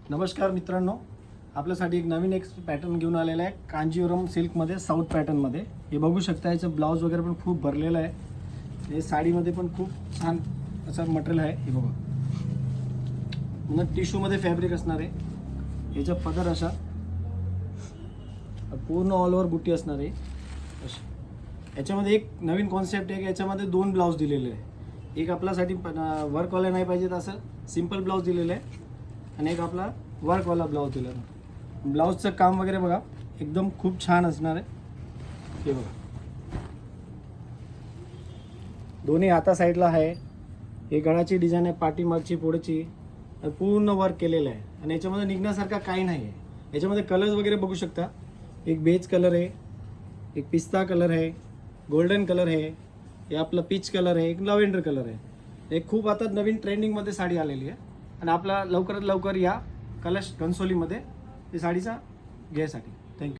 नमस्कार मित्रांनो, आपल्यासाठी एक पॅटर्न घेऊन आलेला आहे कांजीवरम सिल्कमध्ये साऊथ पॅटर्नमध्ये. हे बघू शकता, याचं ब्लाऊज वगैरे पण खूप भरलेलं आहे. हे साडीमध्ये पण खूप छान असं मटेरियल आहे. हे बघा, पुन्हा टिश्यूमध्ये फॅब्रिक असणार आहे. याचा पदर असा पूर्ण ऑल ओव्हर बुट्टी असणार आहे. याच्यामध्ये एक नवीन कॉन्सेप्ट आहे की याच्यामध्ये 2 ब्लाऊज दिलेले आहे. एक आपल्यासाठी वर्कवाला नाही पाहिजे असं सिंपल ब्लाऊज दिलेलं आहे आणि एक आपला वर्कवाला ब्लाऊज दिलेला आहे. ब्लाऊजचं काम वगैरे बघा, एकदम खूप छान असणार आहे. हे बघा, दोन्ही हाता साईडला आहे. हे गळाची डिझाईन आहे, पाठीमागची पुढची पूर्ण वर्क केलेलं आहे आणि याच्यामध्ये निघण्यासारखा काही नाही आहे. याच्यामध्ये कलर्स वगैरे बघू शकता. एक बेज कलर आहे, एक पिस्ता कलर आहे, गोल्डन कलर आहे, हे आपला पीच कलर आहे, एक लव्हेंडर कलर आहे. हे खूप आता नवीन ट्रेंडिंगमध्ये साडी आलेली आहे आणि आपला लवकरात लवकर या कलश घनसोलीमध्ये ही साडीचा घ्यायसाठी